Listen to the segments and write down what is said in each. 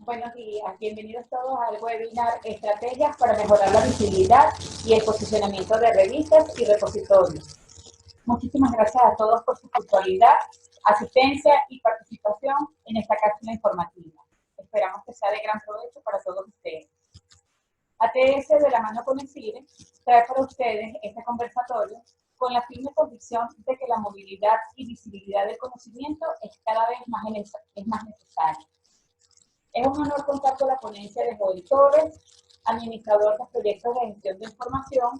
Buenos días, bienvenidos todos al webinar Estrategias para mejorar la visibilidad y el posicionamiento de revistas y repositorios. Muchísimas gracias a todos por su puntualidad, asistencia y participación en esta cápsula informativa. Esperamos que sea de gran provecho para todos ustedes. ATS, de la mano con el CIRE, trae para ustedes este conversatorio con la firme convicción de que la movilidad y visibilidad del conocimiento es cada vez más necesaria. Es un honor contar con la ponencia de Joel Torres, administrador de proyectos de gestión de información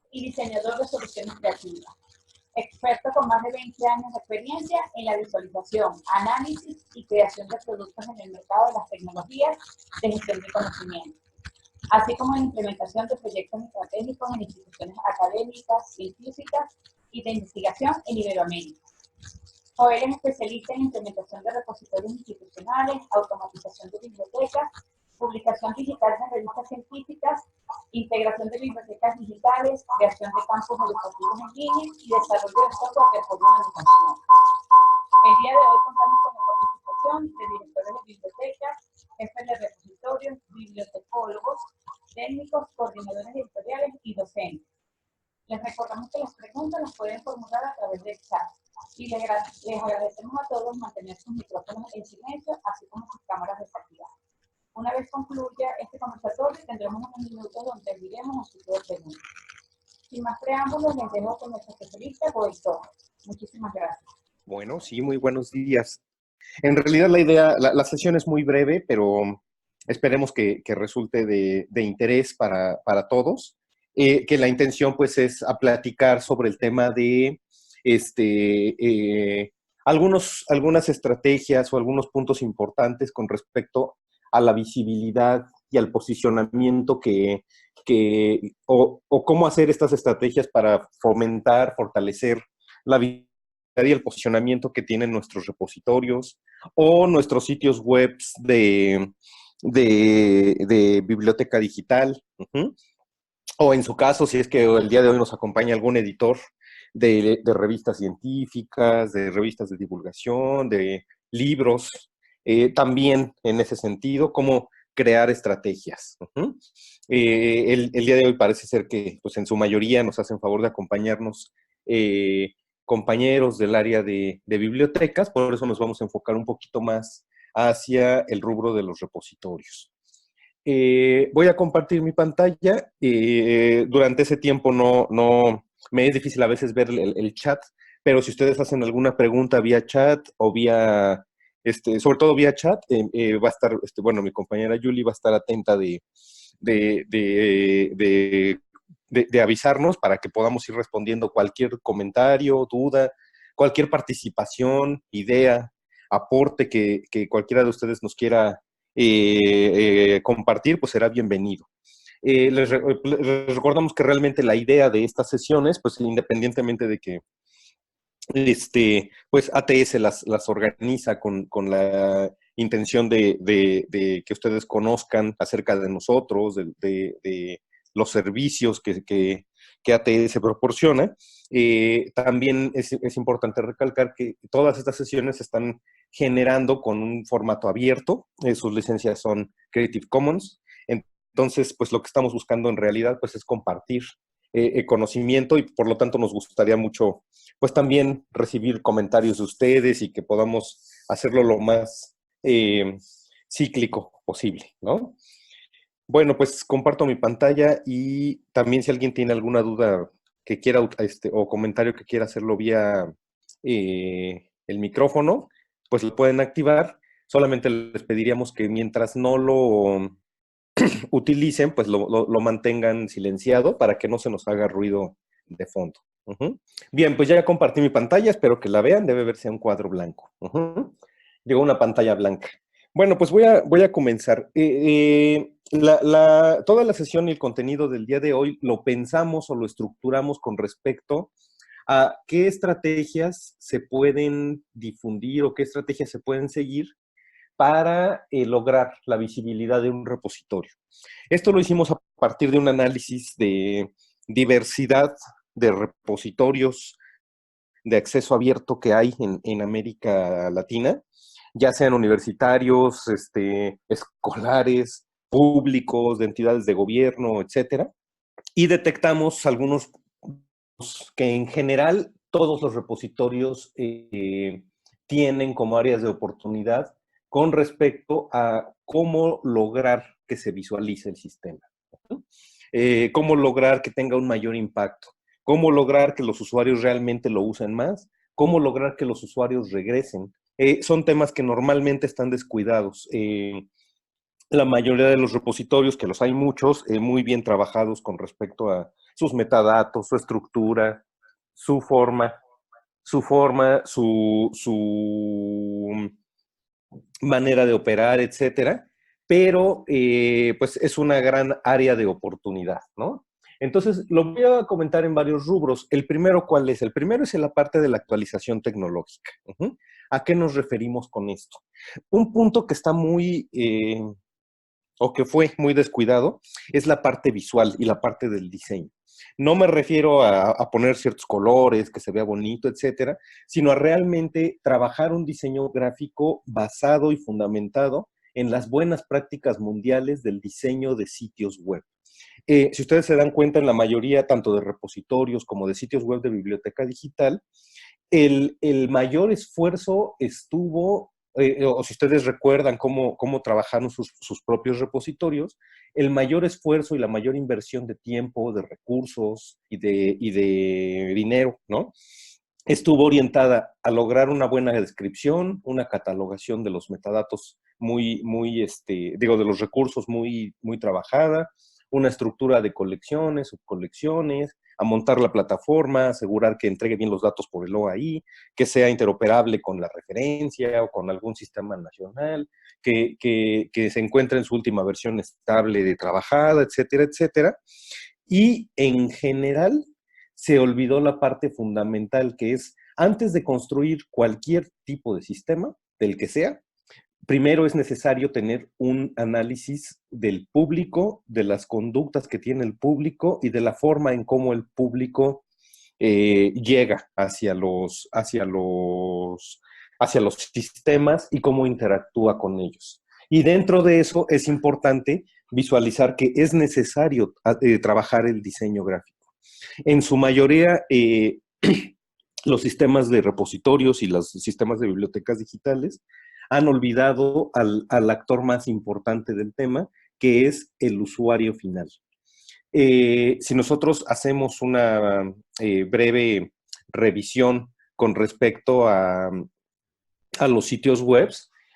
y diseñador de soluciones creativas. Experto con más de 20 años de experiencia en la visualización, análisis y creación de productos en el mercado de las tecnologías de gestión de conocimiento, así como en implementación de proyectos estratégicos en instituciones académicas, científicas y de investigación en Iberoamérica. Joel es especialista en implementación de repositorios institucionales, automatización de bibliotecas, publicación digital de revistas científicas, integración de bibliotecas digitales, creación de campos educativos en línea y desarrollo de software de apoyo a la educación. El día de hoy contamos con la participación de directores de bibliotecas, jefes de repositorios, bibliotecólogos, técnicos, coordinadores editoriales y docentes. Les recordamos que las preguntas las pueden formular a través del chat. Y les agradecemos a todos mantener sus micrófonos en silencio, así como sus cámaras desactivadas. Una vez concluya este conversatorio, tendremos unos minutos donde abriremos un ciclo de preguntas. Sin más preámbulos, les dejo con nuestro especialista, Joel Torres. Muchísimas gracias. Bueno, sí, muy buenos días. En realidad la idea, la sesión es muy breve, pero esperemos que resulte de interés para todos. Que la intención pues es a platicar sobre el tema de algunas estrategias o algunos puntos importantes con respecto a la visibilidad y al posicionamiento o cómo hacer estas estrategias para fomentar, fortalecer la visibilidad y el posicionamiento que tienen nuestros repositorios o nuestros sitios web de biblioteca digital. O en su caso, si es que el día de hoy nos acompaña algún editor de revistas científicas, de revistas de divulgación, de libros, también en ese sentido, cómo crear estrategias. El día de hoy parece ser que, pues en su mayoría, nos hacen favor de acompañarnos compañeros del área de bibliotecas, por eso nos vamos a enfocar un poquito más hacia el rubro de los repositorios. Voy a compartir mi pantalla. Durante ese tiempo no me es difícil a veces ver el chat, pero si ustedes hacen alguna pregunta vía chat o vía, sobre todo vía chat, va a estar, bueno, mi compañera Julie va a estar atenta de avisarnos para que podamos ir respondiendo cualquier comentario, duda, cualquier participación, idea, aporte que cualquiera de ustedes nos quiera compartir, pues será bienvenido. Les recordamos que realmente la idea de estas sesiones, pues independientemente de que pues ATS las organiza con la intención de que ustedes conozcan acerca de nosotros, de los servicios que ATS proporciona. También es importante recalcar que todas estas sesiones se están generando con un formato abierto. Sus licencias son Creative Commons. Entonces, pues lo que estamos buscando en realidad pues es compartir conocimiento y por lo tanto nos gustaría mucho pues también recibir comentarios de ustedes y que podamos hacerlo lo más cíclico posible, ¿no? Bueno, pues comparto mi pantalla y también si alguien tiene alguna duda que quiera o comentario que quiera hacerlo vía el micrófono, pues lo pueden activar. Solamente les pediríamos que mientras no lo utilicen, pues lo mantengan silenciado para que no se nos haga ruido de fondo. Bien, pues ya compartí mi pantalla, espero que la vean, debe verse un cuadro blanco. Llegó una pantalla blanca. Bueno, pues voy a comenzar. Toda la sesión y el contenido del día de hoy lo pensamos o lo estructuramos con respecto a qué estrategias se pueden difundir o qué estrategias se pueden seguir para lograr la visibilidad de un repositorio. Esto lo hicimos a partir de un análisis de diversidad de repositorios de acceso abierto que hay en América Latina. ya sean universitarios, escolares, públicos, de entidades de gobierno, etcétera, y detectamos algunos que en general todos los repositorios tienen como áreas de oportunidad con respecto a cómo lograr que se visualice el sistema. Cómo lograr que tenga un mayor impacto, cómo lograr que los usuarios realmente lo usen más, cómo lograr que los usuarios regresen. Son temas que normalmente están descuidados. La mayoría de los repositorios, que los hay muchos, muy bien trabajados con respecto a sus metadatos, su estructura, su forma, su manera de operar, etcétera, pero pues es una gran área de oportunidad, ¿no? Entonces, lo voy a comentar en varios rubros. El primero, ¿cuál es? El primero es en la parte de la actualización tecnológica. ¿A qué nos referimos con esto? Un punto que está muy, o que fue muy descuidado, es la parte visual y la parte del diseño. No me refiero a poner ciertos colores, que se vea bonito, etcétera, sino a realmente trabajar un diseño gráfico basado y fundamentado en las buenas prácticas mundiales del diseño de sitios web. Si ustedes se dan cuenta, en la mayoría, tanto de repositorios como de sitios web de biblioteca digital, el mayor esfuerzo estuvo, o si ustedes recuerdan cómo trabajaron sus propios repositorios, el mayor esfuerzo y la mayor inversión de tiempo, de recursos y de dinero, ¿no? Estuvo orientada a lograr una buena descripción, una catalogación de los metadatos de los recursos muy trabajada, una estructura de colecciones, subcolecciones, a montar la plataforma, asegurar que entregue bien los datos por el OAI, que sea interoperable con la referencia o con algún sistema nacional, que se encuentre en su última versión estable de trabajada, etcétera, etcétera. Y en general se olvidó la parte fundamental, que es, antes de construir cualquier tipo de sistema, del que sea, primero es necesario tener un análisis del público, de las conductas que tiene el público y de la forma en cómo el público llega hacia los sistemas y cómo interactúa con ellos. Y dentro de eso es importante visualizar que es necesario trabajar el diseño gráfico. En su mayoría, los sistemas de repositorios y los sistemas de bibliotecas digitales han olvidado al actor más importante del tema, que es el usuario final. Si nosotros hacemos una breve revisión con respecto a los sitios web,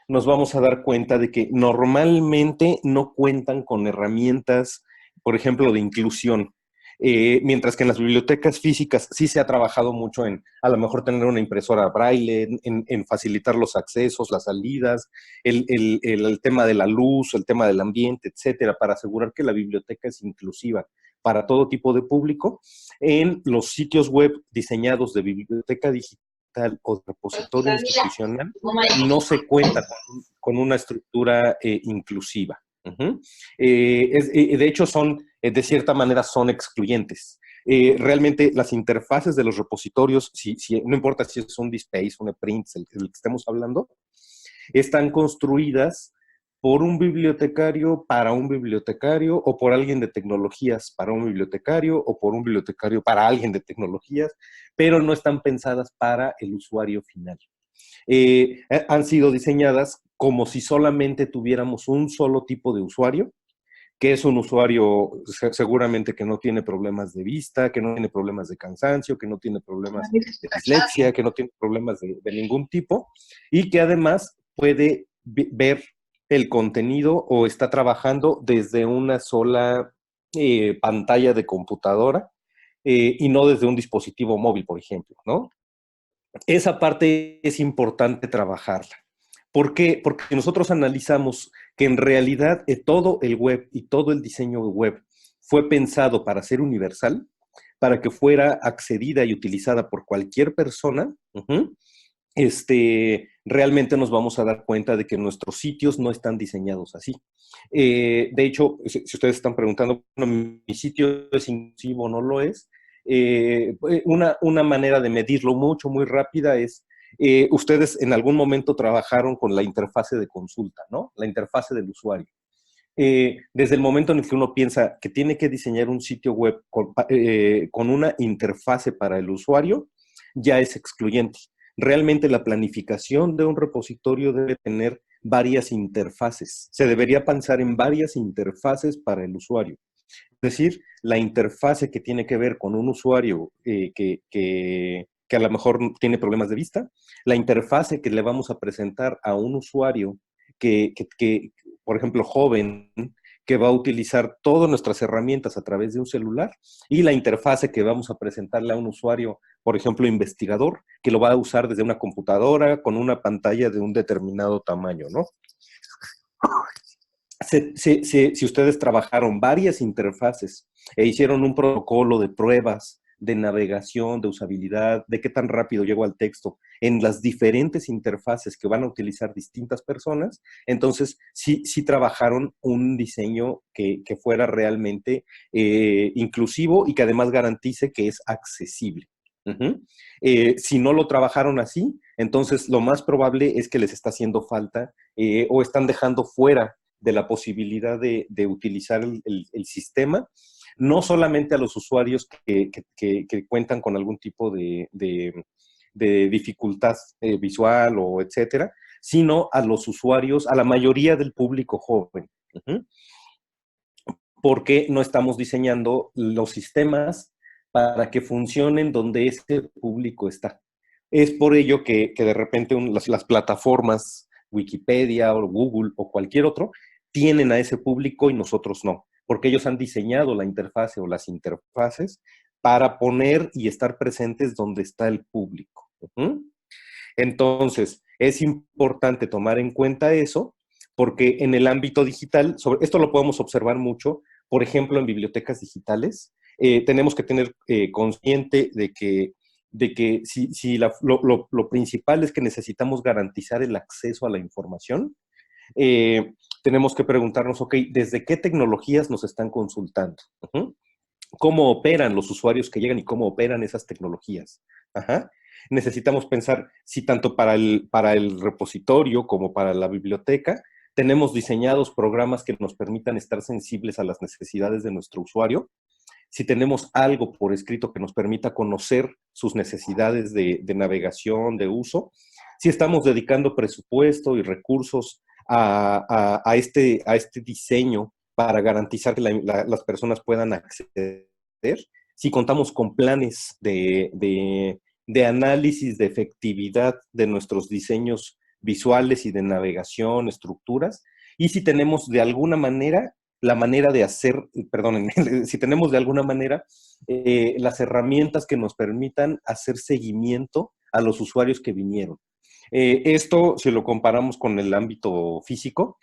nos vamos a dar cuenta de que normalmente no cuentan con herramientas, por ejemplo, de inclusión. Mientras que en las bibliotecas físicas sí se ha trabajado mucho en a lo mejor tener una impresora braille, en facilitar los accesos, las salidas, el tema de la luz, el tema del ambiente, etcétera, para asegurar que la biblioteca es inclusiva para todo tipo de público. En los sitios web diseñados de biblioteca digital o de repositorio institucional, no se cuenta con una estructura inclusiva. De hecho, de cierta manera, son excluyentes. Realmente las interfaces de los repositorios, no importa si es un DSpace, un ePrint, el que estemos hablando, están construidas por un bibliotecario para un bibliotecario, o por alguien de tecnologías para un bibliotecario, o por un bibliotecario para alguien de tecnologías, pero no están pensadas para el usuario final. Han sido diseñadas como si solamente tuviéramos un solo tipo de usuario, que es un usuario seguramente que no tiene problemas de vista, que no tiene problemas de cansancio, que no tiene problemas de dislexia, que no tiene problemas de ningún tipo, y que además puede ver el contenido o está trabajando desde una sola pantalla de computadora y no desde un dispositivo móvil, por ejemplo, ¿no? Esa parte es importante trabajarla. ¿Por qué? Porque nosotros analizamos que en realidad todo el web y todo el diseño web fue pensado para ser universal, para que fuera accedida y utilizada por cualquier persona. Realmente nos vamos a dar cuenta de que nuestros sitios no están diseñados así. De hecho, si ustedes están preguntando, bueno, ¿mi sitio es inclusivo o no lo es? Una manera de medirlo muy rápida es Ustedes en algún momento trabajaron con la interfase de consulta, ¿no? La interfase del usuario. Desde el momento en el que uno piensa que tiene que diseñar un sitio web con una interfase para el usuario, ya es excluyente. Realmente la planificación de un repositorio debe tener varias interfaces. Se debería pensar en varias interfaces para el usuario. Es decir, la interfase que tiene que ver con un usuario que a lo mejor tiene problemas de vista, la interfase que le vamos a presentar a un usuario por ejemplo, joven, que va a utilizar todas nuestras herramientas a través de un celular, y la interfase que vamos a presentarle a un usuario, por ejemplo, investigador, que lo va a usar desde una computadora con una pantalla de un determinado tamaño, ¿no? Si ustedes trabajaron varias interfaces e hicieron un protocolo de pruebas, de navegación, de usabilidad, de qué tan rápido llego al texto en las diferentes interfaces que van a utilizar distintas personas, entonces sí trabajaron un diseño que fuera realmente inclusivo y que además garantice que es accesible. Si no lo trabajaron así, entonces lo más probable es que les está haciendo falta o están dejando fuera de la posibilidad de utilizar el sistema, no solamente a los usuarios que cuentan con algún tipo de dificultad visual o etcétera, sino a los usuarios, a la mayoría del público joven. Porque no estamos diseñando los sistemas para que funcionen donde ese público está. Es por ello que de repente las plataformas, Wikipedia o Google o cualquier otro, tienen a ese público y nosotros no, porque ellos han diseñado la interfase o las interfaces para poner y estar presentes donde está el público. Entonces, es importante tomar en cuenta eso, porque en el ámbito digital, esto lo podemos observar mucho, por ejemplo, en bibliotecas digitales, tenemos que tener consciente de que si lo principal es que necesitamos garantizar el acceso a la información, tenemos que preguntarnos, ok, ¿desde qué tecnologías nos están consultando? ¿Cómo operan los usuarios que llegan y cómo operan esas tecnologías? Ajá. Necesitamos pensar si tanto para el repositorio como para la biblioteca tenemos diseñados programas que nos permitan estar sensibles a las necesidades de nuestro usuario, si tenemos algo por escrito que nos permita conocer sus necesidades de navegación, de uso, si estamos dedicando presupuesto y recursos a este diseño para garantizar que las personas puedan acceder, si contamos con planes de análisis de efectividad de nuestros diseños visuales y de navegación, estructuras, y si tenemos de alguna manera la manera de hacer, perdón, si tenemos de alguna manera las herramientas que nos permitan hacer seguimiento a los usuarios que vinieron. Esto, si lo comparamos con el ámbito físico,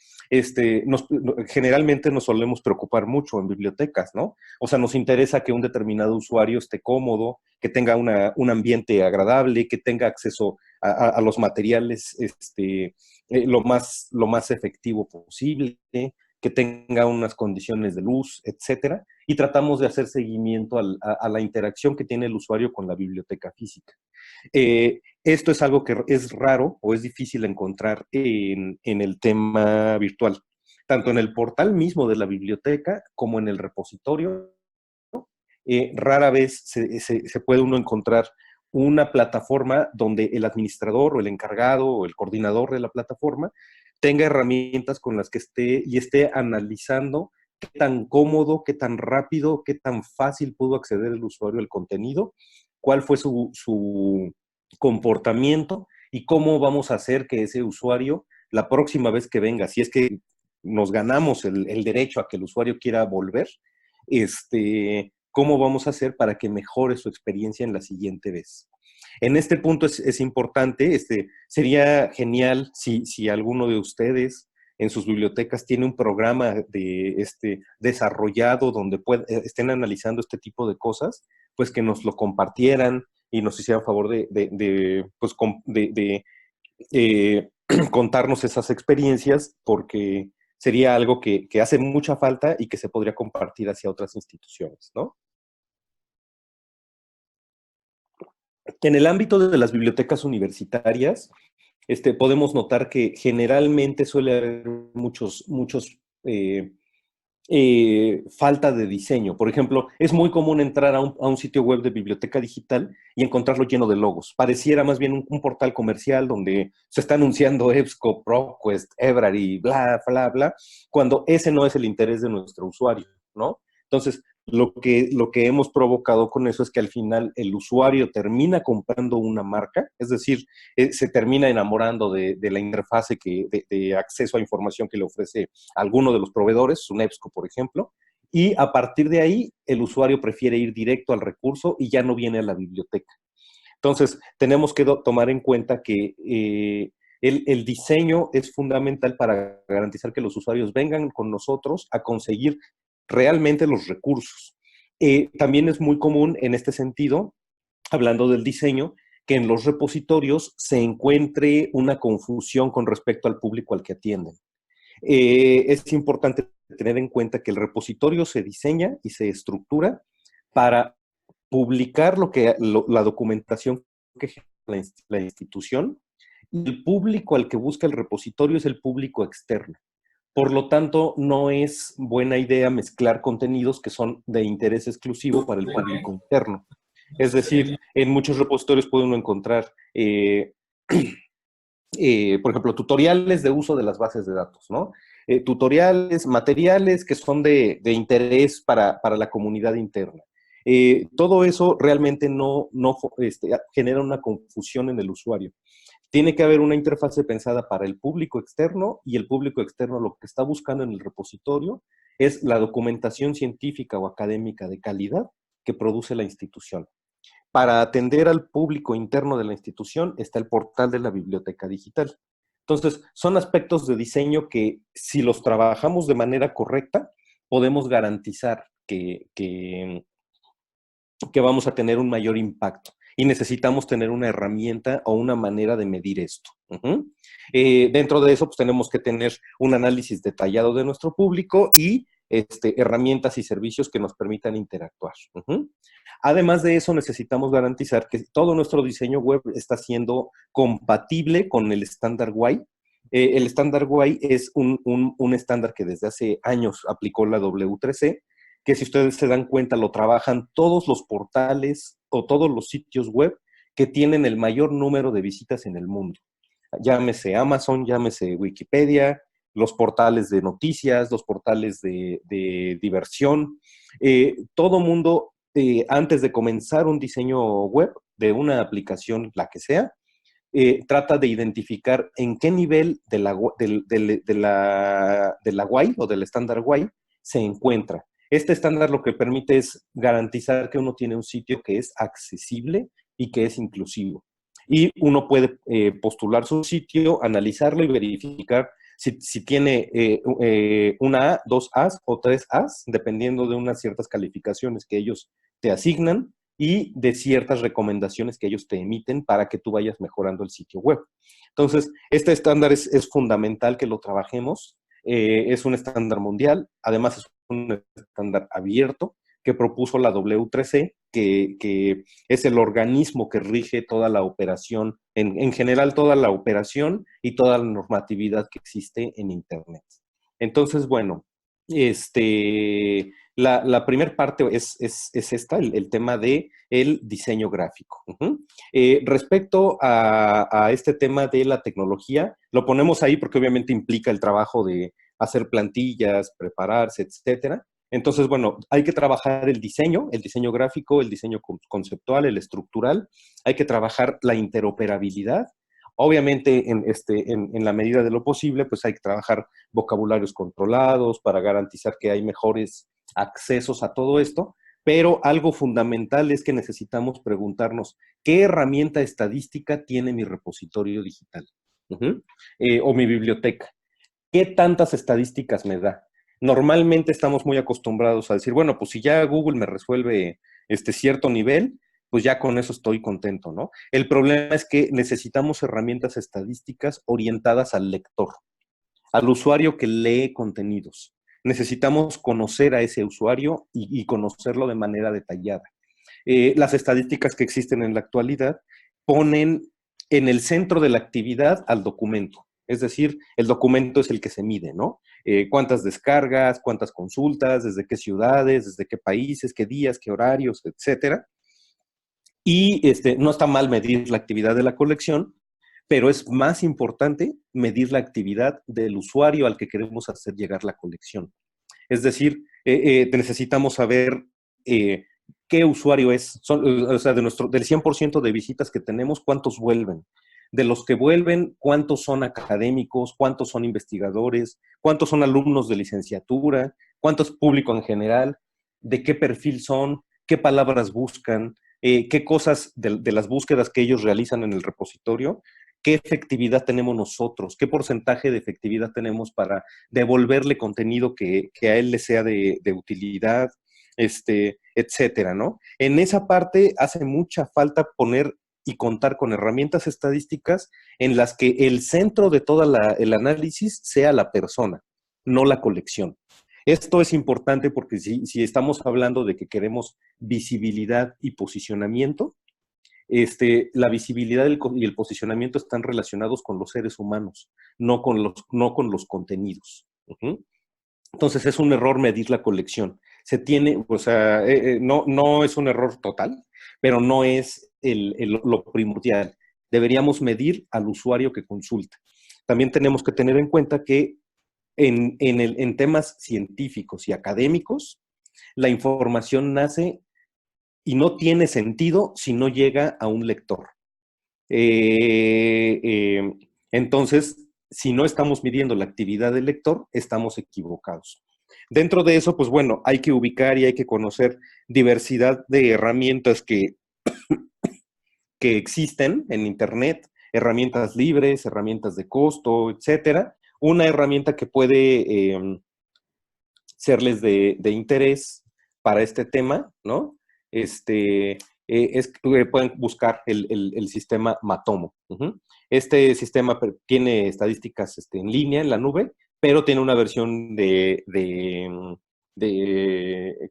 generalmente nos solemos preocupar mucho en bibliotecas, ¿no? O sea, nos interesa que un determinado usuario esté cómodo, que tenga un ambiente agradable, que tenga acceso a los materiales lo más efectivo posible, que tenga unas condiciones de luz, etcétera, y tratamos de hacer seguimiento a la interacción que tiene el usuario con la biblioteca física. Esto es algo que es raro o es difícil encontrar en el tema virtual, tanto en el portal mismo de la biblioteca como en el repositorio. Rara vez se puede uno encontrar una plataforma donde el administrador o el encargado o el coordinador de la plataforma tenga herramientas con las que esté analizando qué tan cómodo, qué tan rápido, qué tan fácil pudo acceder el usuario al contenido, cuál fue su comportamiento y cómo vamos a hacer que ese usuario, la próxima vez que venga, si es que nos ganamos el derecho a que el usuario quiera volver, cómo vamos a hacer para que mejore su experiencia en la siguiente vez. En este punto es importante, sería genial si alguno de ustedes en sus bibliotecas tiene un programa desarrollado donde estén analizando este tipo de cosas, pues que nos lo compartieran y nos hicieran favor contarnos esas experiencias, porque sería algo que hace mucha falta y que se podría compartir hacia otras instituciones, ¿no? En el ámbito de las bibliotecas universitarias, podemos notar que generalmente suele haber muchos falta de diseño. Por ejemplo, es muy común entrar a un sitio web de biblioteca digital y encontrarlo lleno de logos. Pareciera más bien un portal comercial donde se está anunciando EBSCO, ProQuest, Ebrary, bla, bla, bla, cuando ese no es el interés de nuestro usuario, ¿no? Entonces, lo que hemos provocado con eso es que al final el usuario termina comprando una marca, es decir, se termina enamorando de la interfase de acceso a información que le ofrece alguno de los proveedores, un EBSCO, por ejemplo, y a partir de ahí el usuario prefiere ir directo al recurso y ya no viene a la biblioteca. Entonces, tenemos que tomar en cuenta que el diseño es fundamental para garantizar que los usuarios vengan con nosotros a conseguir realmente los recursos. También es muy común en este sentido, hablando del diseño, que en los repositorios se encuentre una confusión con respecto al público al que atienden. Es importante tener en cuenta que el repositorio se diseña y se estructura para publicar la documentación que genera la institución, y el público al que busca el repositorio es el público externo. Por lo tanto, no es buena idea mezclar contenidos que son de interés exclusivo para el público interno. Es decir, en muchos repositorios puede uno encontrar, por ejemplo, tutoriales de uso de las bases de datos, ¿no? Tutoriales, materiales que son de interés para la comunidad interna. Todo eso realmente no genera una confusión en el usuario. Tiene que haber una interfase pensada para el público externo, y el público externo lo que está buscando en el repositorio es la documentación científica o académica de calidad que produce la institución. Para atender al público interno de la institución está el portal de la biblioteca digital. Entonces, son aspectos de diseño que, si los trabajamos de manera correcta, podemos garantizar que vamos a tener un mayor impacto. Y necesitamos tener una herramienta o una manera de medir esto. Dentro de eso, pues tenemos que tener un análisis detallado de nuestro público y herramientas y servicios que nos permitan interactuar. Además de eso, necesitamos garantizar que todo nuestro diseño web está siendo compatible con el estándar WAI. El estándar WAI es un estándar que desde hace años aplicó la W3C, que si ustedes se dan cuenta lo trabajan todos los portales o todos los sitios web que tienen el mayor número de visitas en el mundo. Llámese Amazon, llámese Wikipedia, los portales de noticias, los portales de diversión. Todo mundo, antes de comenzar un diseño web de una aplicación, la que sea, trata de identificar en qué nivel de la WAI o del estándar WAI se encuentra. Este estándar lo que permite es garantizar que uno tiene un sitio que es accesible y que es inclusivo. Y uno puede postular su sitio, analizarlo y verificar si tiene una A, dos As o tres As, dependiendo de unas ciertas calificaciones que ellos te asignan y de ciertas recomendaciones que ellos te emiten para que tú vayas mejorando el sitio web. Entonces, este estándar es fundamental que lo trabajemos. Es un estándar mundial, además es un estándar abierto que propuso la W3C, que es el organismo que rige toda la operación, en general toda la operación y toda la normatividad que existe en Internet. Entonces, bueno, la primera parte es esta, el tema de el diseño gráfico. Respecto a este tema de la tecnología, lo ponemos ahí porque obviamente implica el trabajo de hacer plantillas, prepararse, etcétera. Entonces, bueno, hay que trabajar el diseño gráfico, el diseño conceptual, el estructural, hay que trabajar la interoperabilidad. Obviamente, en la medida de lo posible, pues hay que trabajar vocabularios controlados para garantizar que hay mejores accesos a todo esto, pero algo fundamental es que necesitamos preguntarnos, ¿qué herramienta estadística tiene mi repositorio digital? O mi biblioteca. ¿Qué tantas estadísticas me da? Normalmente estamos muy acostumbrados a decir, bueno, pues si ya Google me resuelve cierto nivel, pues ya con eso estoy contento, ¿no? El problema es que necesitamos herramientas estadísticas orientadas al lector, al usuario que lee contenidos. Necesitamos conocer a ese usuario y conocerlo de manera detallada. Las estadísticas que existen en la actualidad ponen en el centro de la actividad al documento. Es decir, el documento es el que se mide, ¿no? Cuántas descargas, cuántas consultas, desde qué ciudades, desde qué países, qué días, qué horarios, etcétera. Y no está mal medir la actividad de la colección, pero es más importante medir la actividad del usuario al que queremos hacer llegar la colección. Es decir, necesitamos saber qué usuario es. O sea, del 100% de visitas que tenemos, ¿cuántos vuelven? De los que vuelven, ¿cuántos son académicos? ¿Cuántos son investigadores? ¿Cuántos son alumnos de licenciatura? ¿Cuánto es público en general? ¿De qué perfil son? ¿Qué palabras buscan? ¿Qué cosas de las búsquedas que ellos realizan en el repositorio? ¿Qué efectividad tenemos nosotros? ¿Qué porcentaje de efectividad tenemos para devolverle contenido que a él le sea de utilidad, etcétera, ¿no? En esa parte hace mucha falta poner y contar con herramientas estadísticas en las que el centro de todo el análisis sea la persona, no la colección. Esto es importante porque si estamos hablando de que queremos visibilidad y posicionamiento, la visibilidad y el posicionamiento están relacionados con los seres humanos, no con los contenidos. Uh-huh. Entonces es un error medir la colección. Se tiene, o sea, no es un error total, pero no es lo primordial. Deberíamos medir al usuario que consulta. También tenemos que tener en cuenta que en temas científicos y académicos, la información nace y no tiene sentido si no llega a un lector. Entonces, si no estamos midiendo la actividad del lector, estamos equivocados. Dentro de eso, pues bueno, hay que ubicar y hay que conocer diversidad de herramientas que existen en Internet, herramientas libres, herramientas de costo, etcétera. Una herramienta que puede serles de interés para este tema, ¿no? Pueden buscar el sistema Matomo. Uh-huh. Este sistema tiene estadísticas en línea, en la nube, pero tiene una versión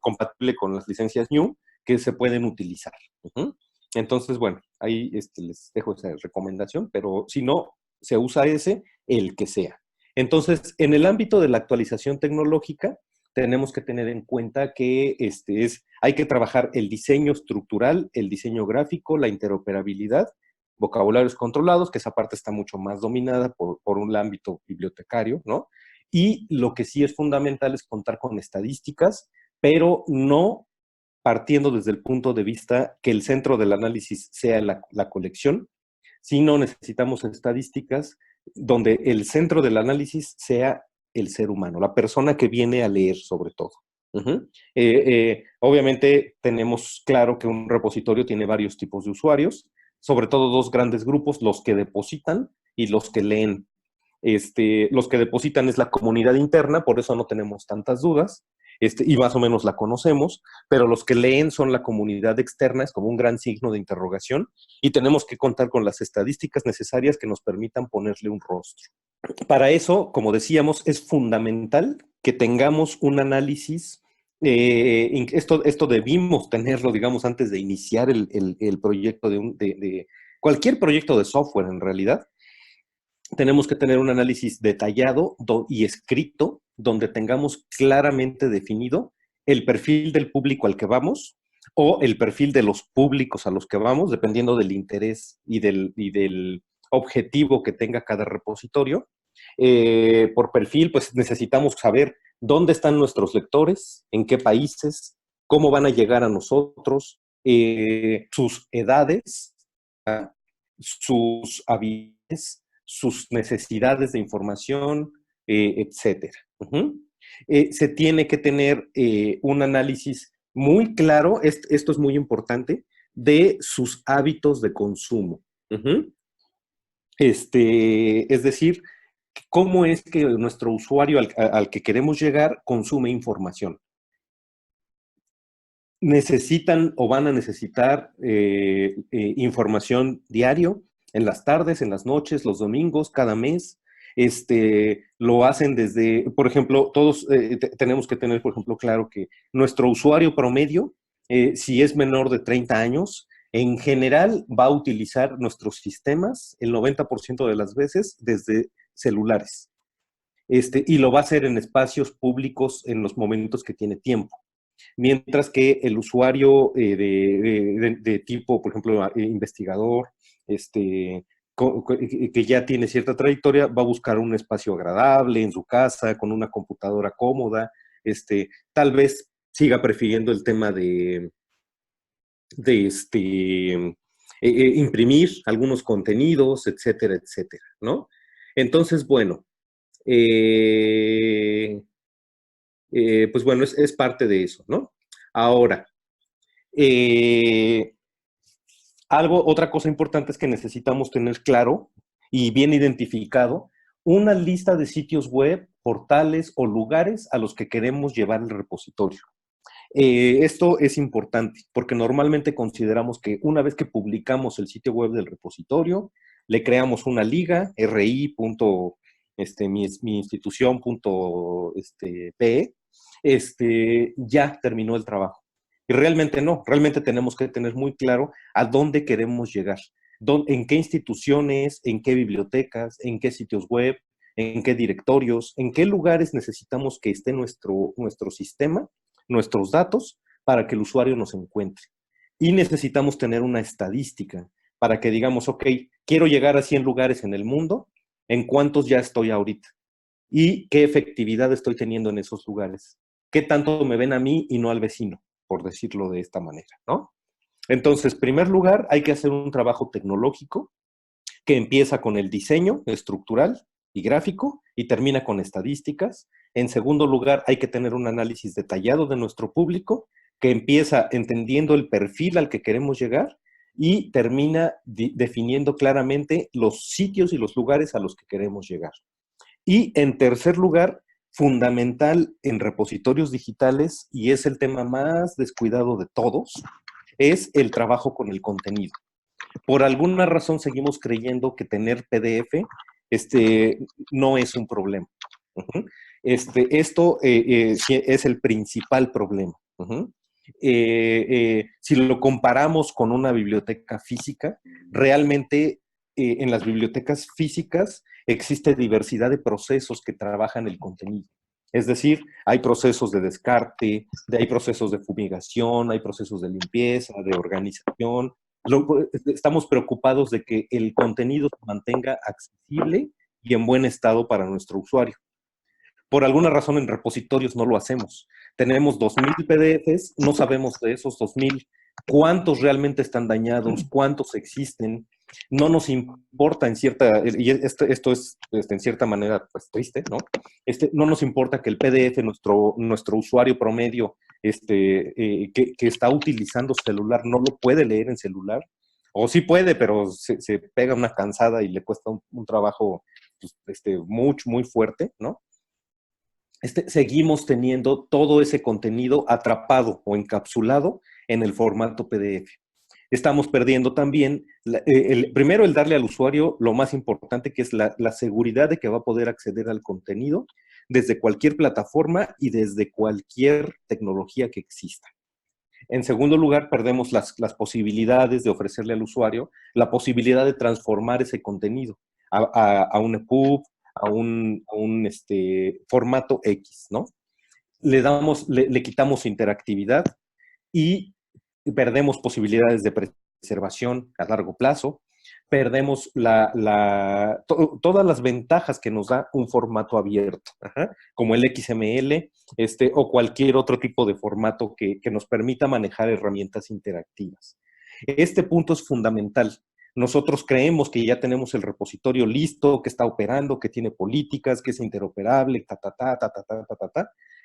compatible con las licencias New que se pueden utilizar. Uh-huh. Entonces, bueno, ahí les dejo esa recomendación, pero si no, se usa el que sea. Entonces, en el ámbito de la actualización tecnológica, tenemos que tener en cuenta que hay que trabajar el diseño estructural, el diseño gráfico, la interoperabilidad, vocabularios controlados, que esa parte está mucho más dominada por un ámbito bibliotecario, ¿no? Y lo que sí es fundamental es contar con estadísticas, pero no partiendo desde el punto de vista que el centro del análisis sea la colección, sino necesitamos estadísticas donde el centro del análisis sea el ser humano, la persona que viene a leer sobre todo. Uh-huh. Obviamente tenemos claro que un repositorio tiene varios tipos de usuarios, sobre todo dos grandes grupos, los que depositan y los que leen. Los que depositan es la comunidad interna, por eso no tenemos tantas dudas, y más o menos la conocemos, pero los que leen son la comunidad externa, es como un gran signo de interrogación, y tenemos que contar con las estadísticas necesarias que nos permitan ponerle un rostro. Para eso, como decíamos, es fundamental que tengamos un análisis. Esto debimos tenerlo, digamos, antes de iniciar el proyecto de cualquier proyecto de software en realidad. Tenemos que tener un análisis detallado y escrito donde tengamos claramente definido el perfil del público al que vamos o el perfil de los públicos a los que vamos, dependiendo del interés y del objetivo que tenga cada repositorio. Por perfil, pues necesitamos saber dónde están nuestros lectores, en qué países, cómo van a llegar a nosotros, sus edades, sus habilidades, sus necesidades de información, etcétera. Uh-huh. Se tiene que tener un análisis muy claro, esto es muy importante, de sus hábitos de consumo. Uh-huh. Es decir, cómo es que nuestro usuario al que queremos llegar consume información. Necesitan o van a necesitar información diario, en las tardes, en las noches, los domingos, cada mes. Lo hacen desde, por ejemplo, todos tenemos que tener, por ejemplo, claro que nuestro usuario promedio, si es menor de 30 años, En general va a utilizar nuestros sistemas el 90% de las veces desde celulares. Y lo va a hacer en espacios públicos en los momentos que tiene tiempo. Mientras que el usuario de tipo, por ejemplo, investigador, que ya tiene cierta trayectoria, va a buscar un espacio agradable en su casa, con una computadora cómoda, tal vez siga prefiriendo el tema de imprimir algunos contenidos, etcétera, etcétera, ¿no? Entonces, bueno, eh, pues bueno, es parte de eso, ¿no? Ahora, eh, otra cosa importante es que necesitamos tener claro y bien identificado una lista de sitios web, portales o lugares a los que queremos llevar el repositorio. Esto es importante porque normalmente consideramos que una vez que publicamos el sitio web del repositorio, le creamos una liga, ri. Mi institución.pe, ya terminó el trabajo. Y realmente no, realmente tenemos que tener muy claro a dónde queremos llegar, en qué instituciones, en qué bibliotecas, en qué sitios web, en qué directorios, en qué lugares necesitamos que esté nuestro sistema, nuestros datos, para que el usuario nos encuentre. Y necesitamos tener una estadística para que digamos, ok, quiero llegar a 100 lugares en el mundo, ¿en cuántos ya estoy ahorita? ¿Y qué efectividad estoy teniendo en esos lugares? ¿Qué tanto me ven a mí y no al vecino? Por decirlo de esta manera, ¿no? Entonces, en primer lugar, hay que hacer un trabajo tecnológico que empieza con el diseño estructural y gráfico y termina con estadísticas. En segundo lugar, hay que tener un análisis detallado de nuestro público que empieza entendiendo el perfil al que queremos llegar y termina definiendo claramente los sitios y los lugares a los que queremos llegar. Y en tercer lugar, fundamental en repositorios digitales, y es el tema más descuidado de todos, es el trabajo con el contenido. Por alguna razón seguimos creyendo que tener PDF no es un problema. Uh-huh. Esto es el principal problema. Uh-huh. Si lo comparamos con una biblioteca física, realmente en las bibliotecas físicas existe diversidad de procesos que trabajan el contenido. Es decir, hay procesos de descarte, hay procesos de fumigación, hay procesos de limpieza, de organización. Estamos preocupados de que el contenido se mantenga accesible y en buen estado para nuestro usuario. Por alguna razón en repositorios no lo hacemos. Tenemos 2,000 PDFs, no sabemos de esos 2,000 cuántos realmente están dañados, cuántos existen. No nos importa en cierta, y esto es en cierta manera pues triste, ¿no? No nos importa que el PDF, nuestro usuario promedio que está utilizando celular no lo puede leer en celular, o sí puede, pero se pega una cansada y le cuesta un trabajo pues, muy fuerte, ¿no? Seguimos teniendo todo ese contenido atrapado o encapsulado en el formato PDF. Estamos perdiendo también, primero el darle al usuario lo más importante, que es la seguridad de que va a poder acceder al contenido desde cualquier plataforma y desde cualquier tecnología que exista. En segundo lugar, perdemos las posibilidades de ofrecerle al usuario la posibilidad de transformar ese contenido a un EPUB, a un formato X, ¿no? Le quitamos interactividad y perdemos posibilidades de preservación a largo plazo, perdemos todas las ventajas que nos da un formato abierto, como el XML o cualquier otro tipo de formato que nos permita manejar herramientas interactivas. Este punto es fundamental. Nosotros creemos que ya tenemos el repositorio listo, que está operando, que tiene políticas, que es interoperable,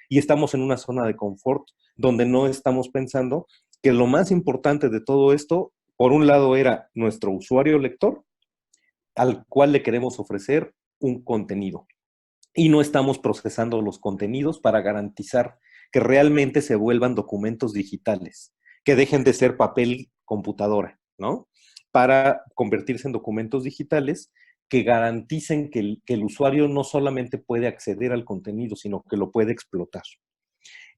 y estamos en una zona de confort donde no estamos pensando que lo más importante de todo esto, por un lado, era nuestro usuario lector, al cual le queremos ofrecer un contenido. Y no estamos procesando los contenidos para garantizar que realmente se vuelvan documentos digitales, que dejen de ser papel computadora, ¿no? Para convertirse en documentos digitales que garanticen que el usuario no solamente puede acceder al contenido, sino que lo puede explotar.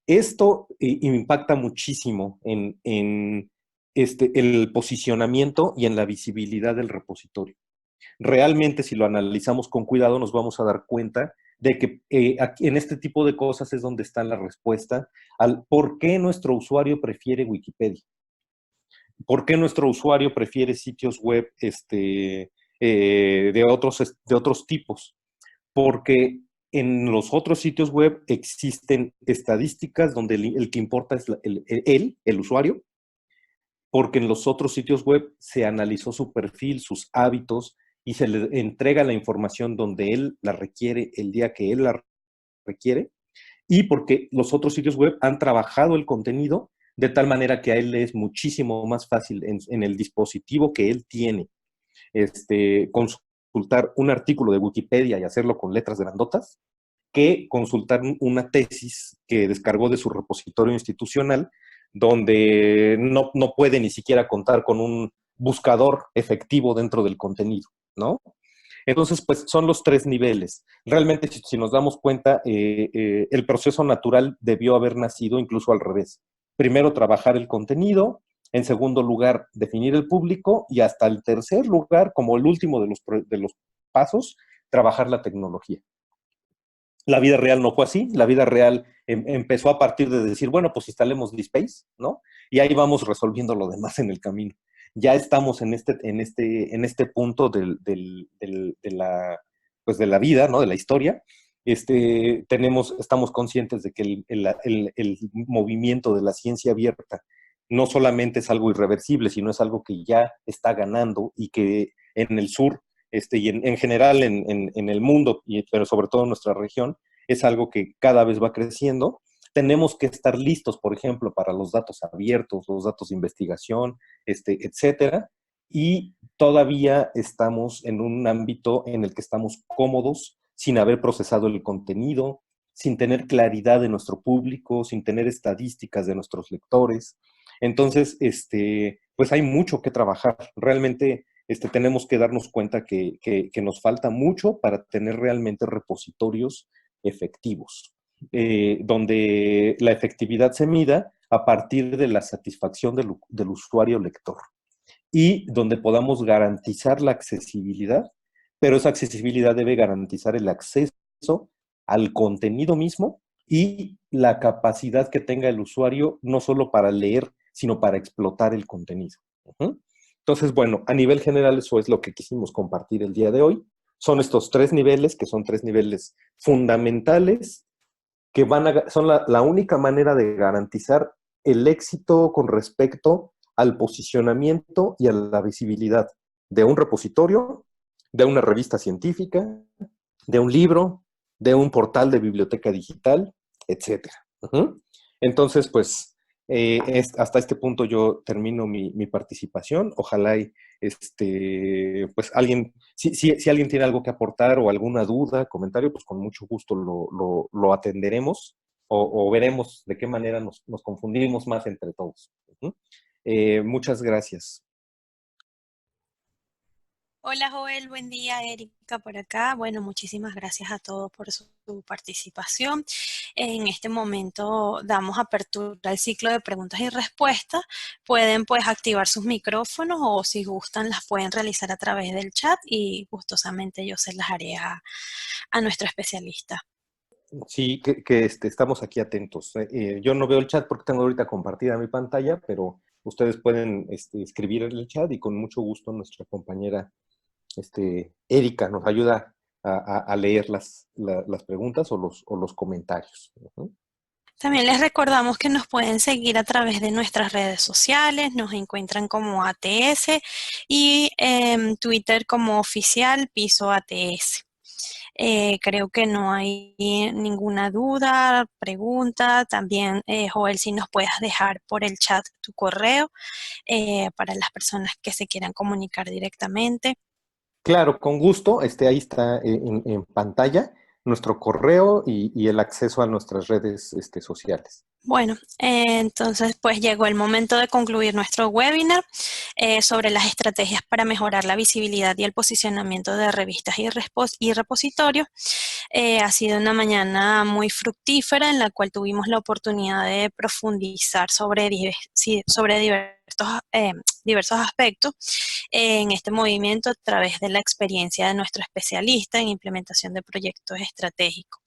Esto impacta muchísimo en el posicionamiento y en la visibilidad del repositorio. Realmente, si lo analizamos con cuidado, nos vamos a dar cuenta de que aquí, en este tipo de cosas es donde está la respuesta al por qué nuestro usuario prefiere Wikipedia. ¿Por qué nuestro usuario prefiere sitios web de otros tipos? Porque en los otros sitios web existen estadísticas donde el que importa es el usuario, porque en los otros sitios web se analizó su perfil, sus hábitos, y se le entrega la información donde él la requiere, el día que él la requiere, y porque los otros sitios web han trabajado el contenido de tal manera que a él le es muchísimo más fácil en el dispositivo que él tiene, consultar un artículo de Wikipedia y hacerlo con letras grandotas, que consultar una tesis que descargó de su repositorio institucional, donde no puede ni siquiera contar con un buscador efectivo dentro del contenido, ¿no? Entonces, pues son los tres niveles. Realmente, si nos damos cuenta, el proceso natural debió haber nacido incluso al revés. Primero, trabajar el contenido. En segundo lugar, definir el público. Y hasta el tercer lugar, como el último de los pasos, trabajar la tecnología. La vida real no fue así. La vida real empezó a partir de decir, bueno, pues instalemos DSpace, ¿no? Y ahí vamos resolviendo lo demás en el camino. Ya estamos en este punto pues de la vida, ¿no? De la historia. Estamos conscientes de que el movimiento de la ciencia abierta no solamente es algo irreversible, sino es algo que ya está ganando y que en el sur y en general en el mundo, pero sobre todo en nuestra región, es algo que cada vez va creciendo. Tenemos que estar listos, por ejemplo, para los datos abiertos, los datos de investigación, etcétera, y todavía estamos en un ámbito en el que estamos cómodos, sin haber procesado el contenido, sin tener claridad de nuestro público, sin tener estadísticas de nuestros lectores. Entonces, pues hay mucho que trabajar. Realmente tenemos que darnos cuenta que nos falta mucho para tener realmente repositorios efectivos, donde la efectividad se mida a partir de la satisfacción del usuario lector y donde podamos garantizar la accesibilidad, pero esa accesibilidad debe garantizar el acceso al contenido mismo y la capacidad que tenga el usuario no solo para leer, sino para explotar el contenido. Entonces, bueno, a nivel general eso es lo que quisimos compartir el día de hoy. Son estos tres niveles, que son tres niveles fundamentales, que son la única manera de garantizar el éxito con respecto al posicionamiento y a la visibilidad de un repositorio, de una revista científica, de un libro, de un portal de biblioteca digital, etc. Entonces, pues, hasta este punto yo termino mi participación. Ojalá pues alguien, si alguien tiene algo que aportar o alguna duda, comentario, pues con mucho gusto lo atenderemos o veremos de qué manera nos confundimos más entre todos. Muchas gracias. Hola Joel, buen día, Erika por acá. Bueno, muchísimas gracias a todos por su participación. En este momento damos apertura al ciclo de preguntas y respuestas. Pueden pues activar sus micrófonos o si gustan las pueden realizar a través del chat y gustosamente yo se las haré a nuestro especialista. Sí, que estamos aquí atentos. Yo no veo el chat porque tengo ahorita compartida mi pantalla, pero ustedes pueden escribir en el chat y con mucho gusto nuestra compañera Erika nos ayuda a leer las preguntas o los comentarios. También les recordamos que nos pueden seguir a través de nuestras redes sociales, nos encuentran como ATS y en Twitter como oficial Piso ATS. Creo que no hay ninguna duda, pregunta. También, Joel, si nos puedes dejar por el chat tu correo para las personas que se quieran comunicar directamente. Claro, con gusto. Ahí está en pantalla nuestro correo y el acceso a nuestras redes sociales. Bueno, entonces pues llegó el momento de concluir nuestro webinar sobre las estrategias para mejorar la visibilidad y el posicionamiento de revistas y repositorios. Ha sido una mañana muy fructífera en la cual tuvimos la oportunidad de profundizar sobre, sobre diversos aspectos en este movimiento a través de la experiencia de nuestro especialista en implementación de proyectos estratégicos.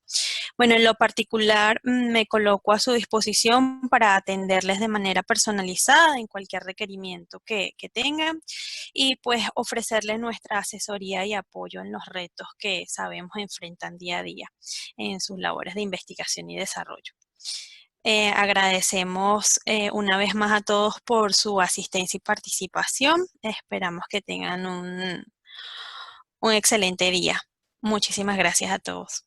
Bueno, en lo particular me coloco a su disposición para atenderles de manera personalizada en cualquier requerimiento que tengan y pues ofrecerles nuestra asesoría y apoyo en los retos que sabemos enfrentan día a día en sus labores de investigación y desarrollo. Agradecemos una vez más a todos por su asistencia y participación. Esperamos que tengan un excelente día. Muchísimas gracias a todos.